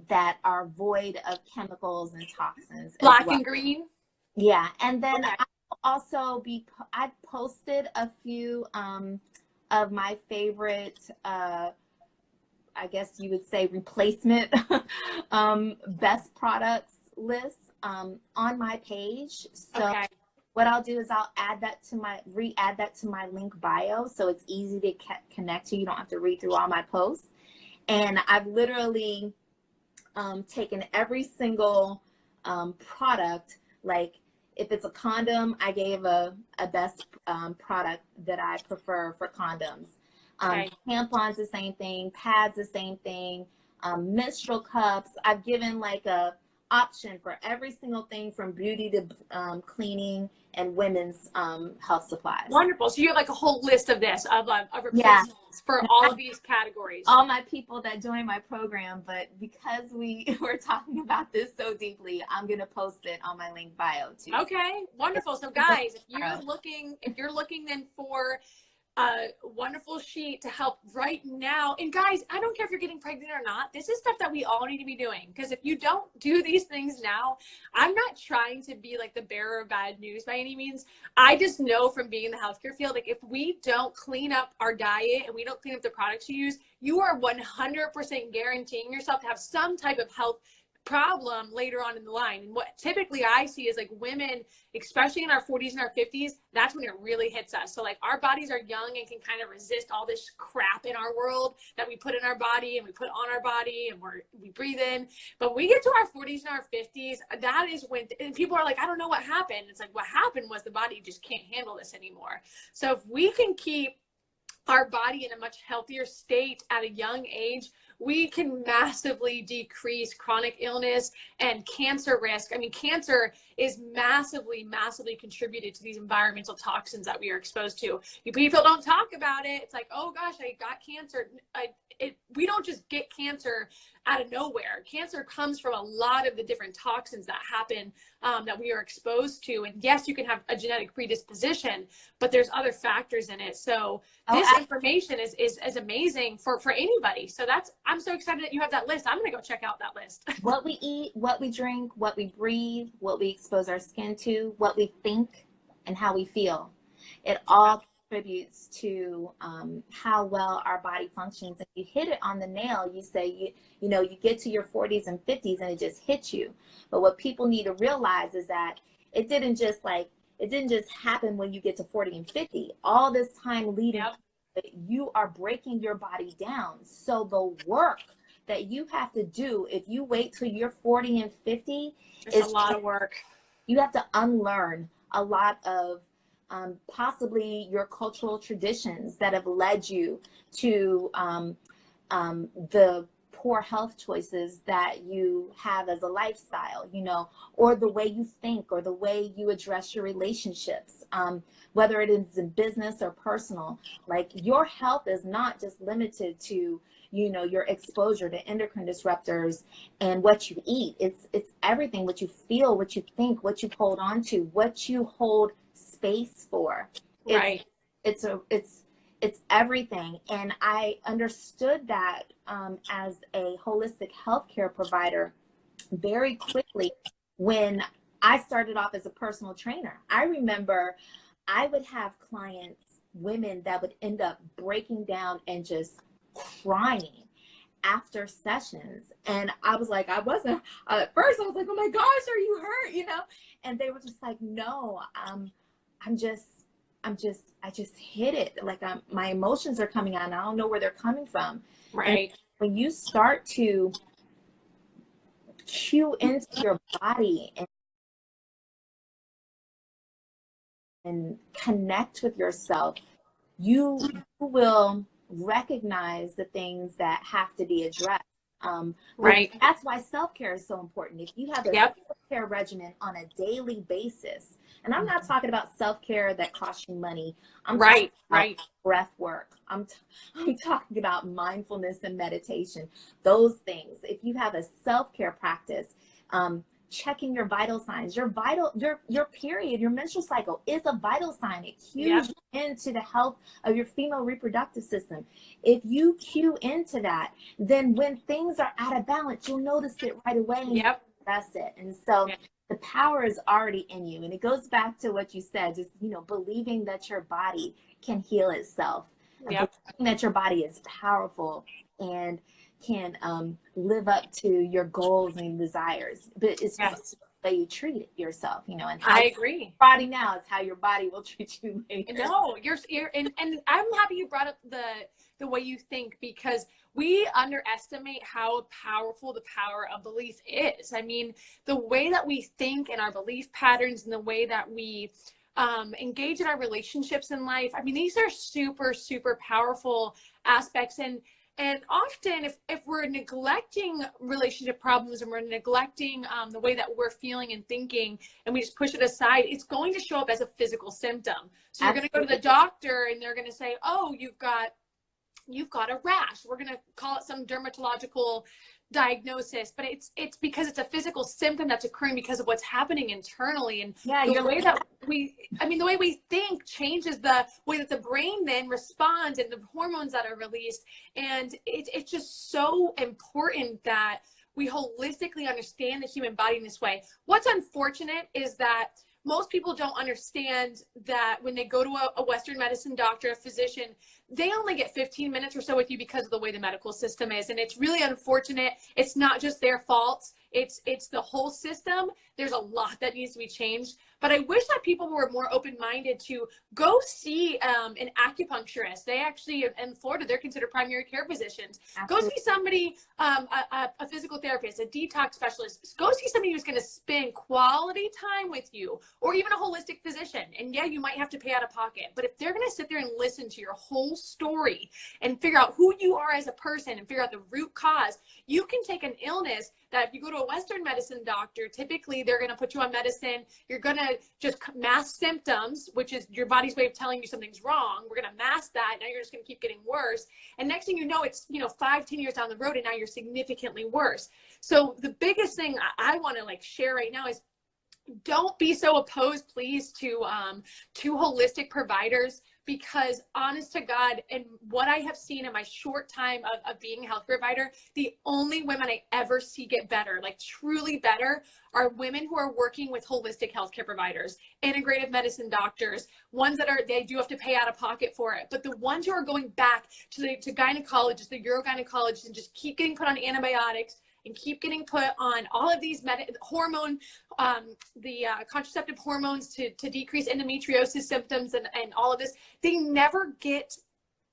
that are void of chemicals and toxins. Black and Green? Yeah. And then I posted a few of my favorite, I guess you would say, replacement best products lists on my page. So what I'll do is I'll add that to re-add that to my link bio, so it's easy to connect to. You don't have to read through all my posts. And I've literally taken every single product. Like if it's a condom, I gave a best product that I prefer for condoms. Tampons, the same thing. Pads, the same thing. Menstrual cups. I've given like a option for every single thing from beauty to cleaning and women's health supplies. Wonderful. So you have like a whole list of this, of replacements for all of these categories. All my people that join my program, but because we were talking about this so deeply, I'm going to post it on my link bio too. Okay, wonderful. So guys, if you're looking then for a wonderful sheet to help right now. And guys, I don't care if you're getting pregnant or not. This is stuff that we all need to be doing, because if you don't do these things now, I'm not trying to be like the bearer of bad news by any means. I just know from being in the healthcare field, like if we don't clean up our diet and we don't clean up the products you use, you are 100% guaranteeing yourself to have some type of health problem later on in the line. And what typically I see is like women, especially in our 40s and our 50s, that's when it really hits us. So like our bodies are young and can kind of resist all this crap in our world that we put in our body and we put on our body and we breathe in. But when we get to our 40s and our 50s, that is when, and people are like, I don't know what happened. It's like, what happened was the body just can't handle this anymore. So if we can keep our body in a much healthier state at a young age, we can massively decrease chronic illness and cancer risk. I mean, cancer is massively contributed to these environmental toxins that we are exposed to. People don't talk about it. It's like, oh gosh, I got cancer. We don't just get cancer out of nowhere. Cancer comes from a lot of the different toxins that happen, that we are exposed to. And yes, you can have a genetic predisposition, but there's other factors in it. So this information is amazing for anybody. So I'm so excited that you have that list. I'm going to go check out that list. What we eat, what we drink, what we breathe, what we expose our skin to, what we think, and how we feel. It all contributes to how well our body functions. And you hit it on the nail. You say, you know, you get to your 40s and 50s and it just hits you. But what people need to realize is that it didn't just happen when you get to 40 and 50. All this time leading up, you are breaking your body down. So the work that you have to do if you wait till you're 40 and 50 is a lot of work. You have to unlearn a lot of possibly your cultural traditions that have led you to the poor health choices that you have as a lifestyle, you know, or the way you think or the way you address your relationships, whether it is in business or personal. Like, your health is not just limited to, you know, your exposure to endocrine disruptors and what you eat. It's everything, what you feel, what you think, what you hold on to, what you hold space for. Right. It's everything. And I understood that as a holistic healthcare provider very quickly when I started off as a personal trainer. I remember I would have clients, women that would end up breaking down and just crying after sessions. And I was like, at first I was like, oh my gosh, are you hurt? You know? And they were just like, no, I just hit it. Like, my emotions are coming out and I don't know where they're coming from. Right. And when you start to cue into your body and connect with yourself, you will recognize the things that have to be addressed. Right. That's why self-care is so important. If you have a self-care regimen on a daily basis, and I'm not talking about self-care that costs you money. I'm talking about breath work. I'm talking about mindfulness and meditation. Those things. If you have a self-care practice, checking your vital signs, your period, your menstrual cycle is a vital sign. It cues into the health of your female reproductive system. If you cue into that, then when things are out of balance, you'll notice it right away and address it. And so the power is already in you. And it goes back to what you said, just, you know, believing that your body can heal itself, believing that your body is powerful and can live up to your goals and desires. But it's just the way you treat yourself, you know. And I agree. Body now is how your body will treat you later. No, you're and I'm happy you brought up the way you think, because we underestimate how powerful the power of belief is. I mean, the way that we think and our belief patterns and the way that we engage in our relationships in life, I mean, these are super, super powerful aspects. And often if we're neglecting relationship problems and we're neglecting the way that we're feeling and thinking, and we just push it aside, it's going to show up as a physical symptom. So you're going to go to the doctor and they're going to say, oh, you've got a rash. We're going to call it some dermatological diagnosis, but it's because it's a physical symptom that's occurring because of what's happening internally. And Yeah, the way that the way we think changes the way that the brain then responds and the hormones that are released. And it's just so important that we holistically understand the human body in this way. What's unfortunate is that most people don't understand that when they go to a Western medicine doctor, a physician, they only get 15 minutes or so with you because of the way the medical system is. And it's really unfortunate. It's not just their fault. It's the whole system. There's a lot that needs to be changed. But I wish that people were more open-minded to go see an acupuncturist. They actually, in Florida, they're considered primary care physicians. Absolutely. Go see somebody, a physical therapist, a detox specialist. Go see somebody who's going to spend quality time with you, or even a holistic physician. And yeah, you might have to pay out of pocket. But if they're going to sit there and listen to your whole story and figure out who you are as a person and figure out the root cause, you can take an illness that if you go to a Western medicine doctor, typically they're going to put you on medicine. You're going to just mask symptoms, which is your body's way of telling you something's wrong. We're going to mask that. Now you're just going to keep getting worse. And next thing you know, it's, 5-10 years down the road, and now you're significantly worse. So the biggest thing I want to share right now is, don't be so opposed, please, to holistic providers, because honest to God, and what I have seen in my short time of being a health provider, the only women I ever see get better, truly better, are women who are working with holistic healthcare providers, integrative medicine doctors, ones that they do have to pay out of pocket for it. But the ones who are going back to gynecologists, the urogynecologists, and just keep getting put on antibiotics and keep getting put on all of these hormone, contraceptive hormones to decrease endometriosis symptoms and all of this, they never get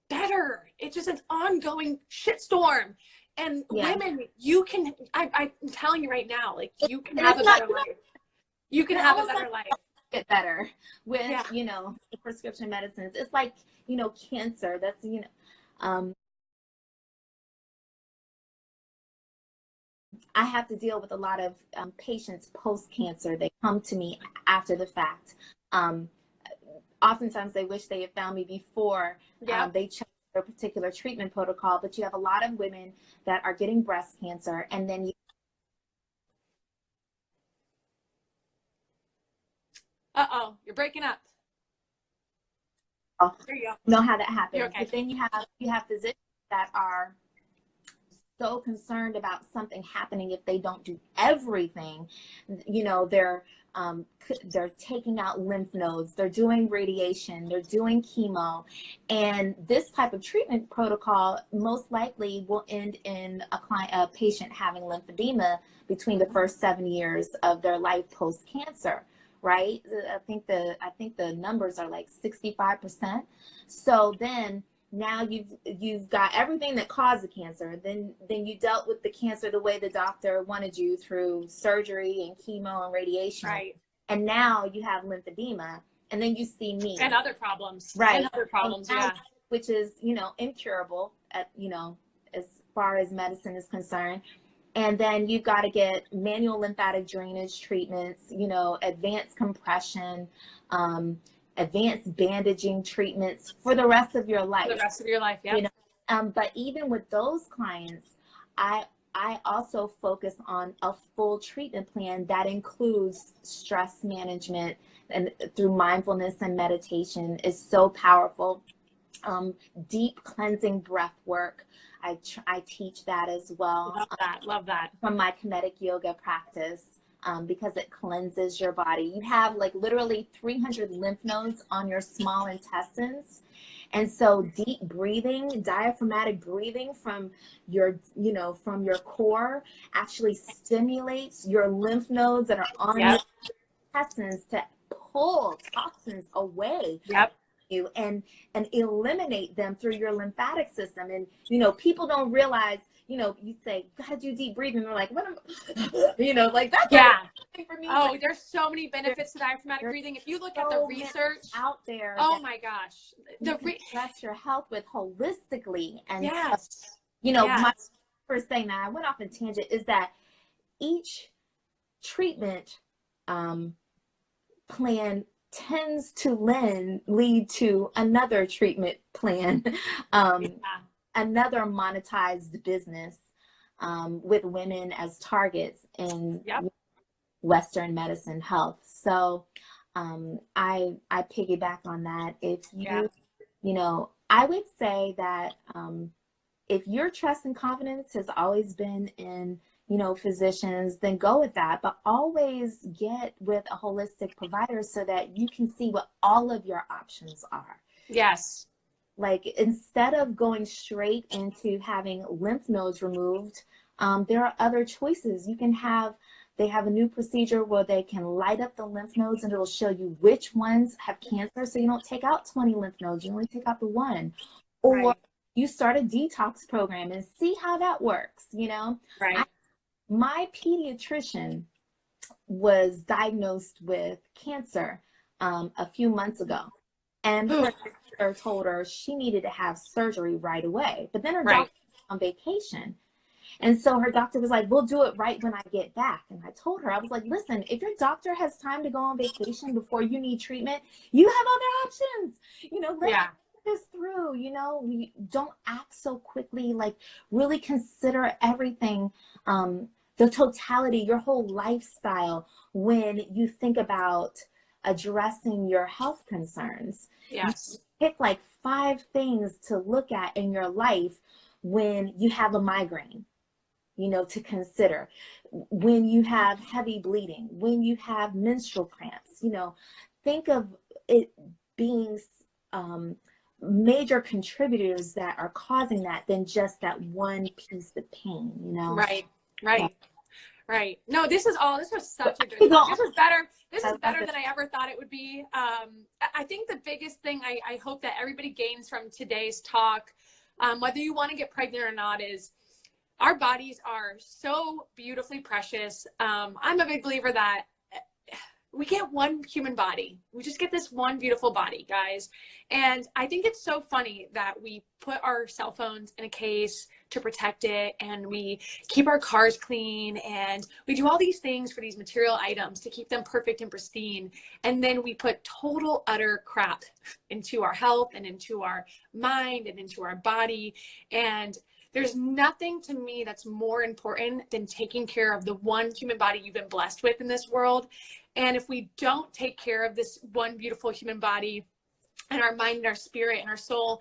better. It's just an ongoing shitstorm. And women, I'm telling you right now, you can have a better life. You can have a better life. Get better with, the prescription medicines. It's like, cancer. That's, I have to deal with a lot of patients post-cancer. They come to me after the fact. Oftentimes they wish they had found me before they checked their particular treatment protocol, but you have a lot of women that are getting breast cancer, and then you're breaking up. There you go. Know how that happens. Okay. But then you have physicians that are so concerned about something happening if they don't do everything. They're taking out lymph nodes, they're doing radiation, they're doing chemo, and this type of treatment protocol most likely will end in a patient having lymphedema between the first 7 years of their life post cancer. Right? I think the numbers are 65%. So then now you've got everything that caused the cancer. Then you dealt with the cancer the way the doctor wanted you, through surgery and chemo and radiation. Right. And now you have lymphedema, and then you see me. And other problems. Right. And other problems, which is, incurable as far as medicine is concerned. And then you've got to get manual lymphatic drainage treatments, advanced compression, advanced bandaging treatments for the rest of your life. For the rest of your life, yeah. But even with those clients, I also focus on a full treatment plan that includes stress management, and through mindfulness and meditation is so powerful. Deep cleansing breath work. I teach that as well. Love that. From my kinetic yoga practice, because it cleanses your body. You have literally 300 lymph nodes on your small intestines. And so deep breathing, diaphragmatic breathing from your core actually stimulates your lymph nodes that are on your intestines to pull toxins away. You and eliminate them through your lymphatic system. And people don't realize, you say gotta do deep breathing, they're like, what am that's for me. There's so many benefits to diaphragmatic breathing. If you look at the research out there, my gosh, address your health with holistically. And my my first thing, now I went off on tangent, is that each treatment plan tends to lead to another treatment plan, another monetized business. with women as targets in Yep. Western medicine health. So I piggyback on that. If Yeah. you know, I would say that if your trust and confidence has always been in, you know, physicians, then go with that. But always get with a holistic provider so that you can see what all of your options are. Yes. Like, instead of going straight into having lymph nodes removed, there are other choices. You can have, they have a new procedure where they can light up the lymph nodes and it'll show you which ones have cancer. So you don't take out 20 lymph nodes, you only take out the one. Or Right. you start a detox program and see how that works, you know? Right. My pediatrician was diagnosed with cancer a few months ago. And her doctor told her she needed to have surgery right away. But then her Right. doctor was on vacation. And so her doctor was like, we'll do it right when I get back. And I told her, I was like, listen, if your doctor has time to go on vacation before you need treatment, you have other options. You know, let's Yeah. this through. You know, we don't act so quickly. Like, really consider everything, the totality, your whole lifestyle when you think about addressing your health concerns. Yes. You pick like 5 things to look at in your life when you have a migraine, you know, to consider. When you have heavy bleeding, when you have menstrual cramps, you know, think of it being major contributors that are causing that than just that one piece of pain, you know? Right. Right. Right. No, this was such a good You talk. know, This is better than I ever thought it would be. I think the biggest thing I hope that everybody gains from today's talk, whether you want to get pregnant or not, is our bodies are so beautifully precious. I'm a big believer that we get one human body. We just get this one beautiful body, guys. And I think it's so funny that we put our cell phones in a case to protect it, and we keep our cars clean, and we do all these things for these material items to keep them perfect and pristine. And then we put total utter crap into our health and into our mind and into our body. And there's nothing to me that's more important than taking care of the one human body you've been blessed with in this world. And if we don't take care of this one beautiful human body and our mind and our spirit and our soul,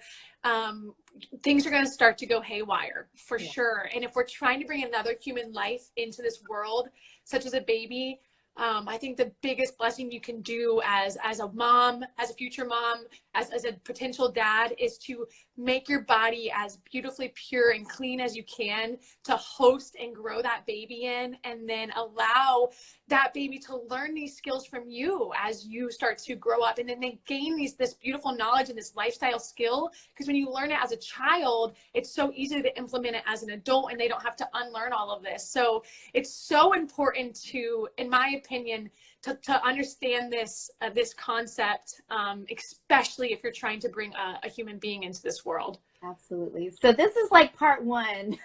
things are going to start to go haywire for sure. And if we're trying to bring another human life into this world, such as a baby, I think the biggest blessing you can do as a mom, as a future mom, as a potential dad, is to make your body as beautifully pure and clean as you can to host and grow that baby in, and then allow that baby to learn these skills from you as you start to grow up, and then they gain this beautiful knowledge and this lifestyle skill. Because when you learn it as a child, it's so easy to implement it as an adult, and they don't have to unlearn all of this. So it's so important to, in my opinion, to understand this concept, especially if you're trying to bring a human being into this world. Absolutely. So this is like part 1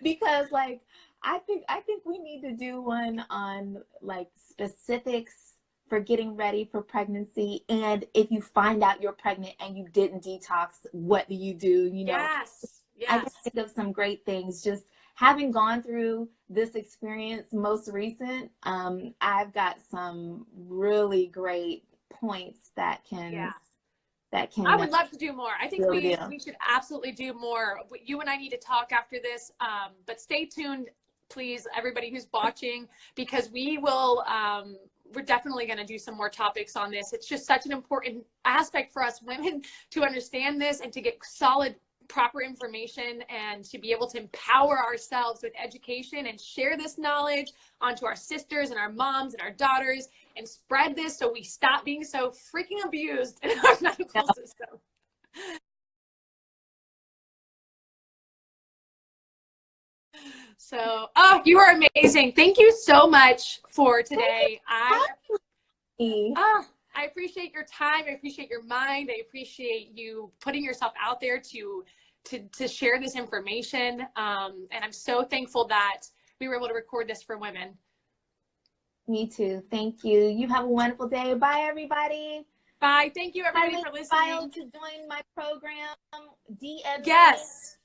because like I think we need to do one on like specifics for getting ready for pregnancy, and if you find out you're pregnant and you didn't detox, what do you do? You know, Yes. I can think of some great things. Just having gone through this experience most recent, I've got some really great points that can I would love to do more. I think we deal. should absolutely do more. You and I need to talk after this, but stay tuned, please, everybody who's watching, because we will, we're definitely going to do some more topics on this. It's just such an important aspect for us women to understand this and to get solid, proper information, and to be able to empower ourselves with education and share this knowledge onto our sisters and our moms and our daughters, and spread this so we stop being so freaking abused in our medical system. So, oh, you are amazing. Thank you so much for today. I appreciate your time. I appreciate your mind. I appreciate you putting yourself out there to share this information. And I'm so thankful that we were able to record this for women. Me too. Thank you. You have a wonderful day. Bye, everybody. Bye. Thank you, everybody, for listening. To join my program, DM. Yes.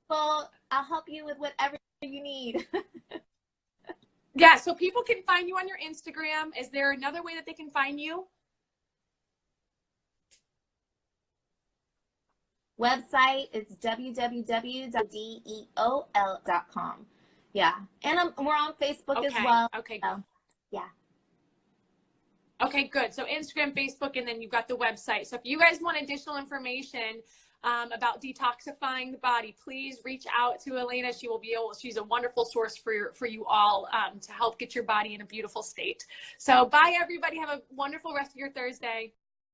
Well, I'll help you with whatever you need. Yeah, so people can find you on your Instagram. Is there another way that they can find you? Website, it's www.deol.com. Yeah, and we're on Facebook as well. Okay. So, yeah. Okay, good. So Instagram, Facebook, and then you've got the website. So if you guys want additional information about detoxifying the body, please reach out to Elena. She will be able, she's a wonderful source for you all to help get your body in a beautiful state. So bye everybody. Have a wonderful rest of your Thursday.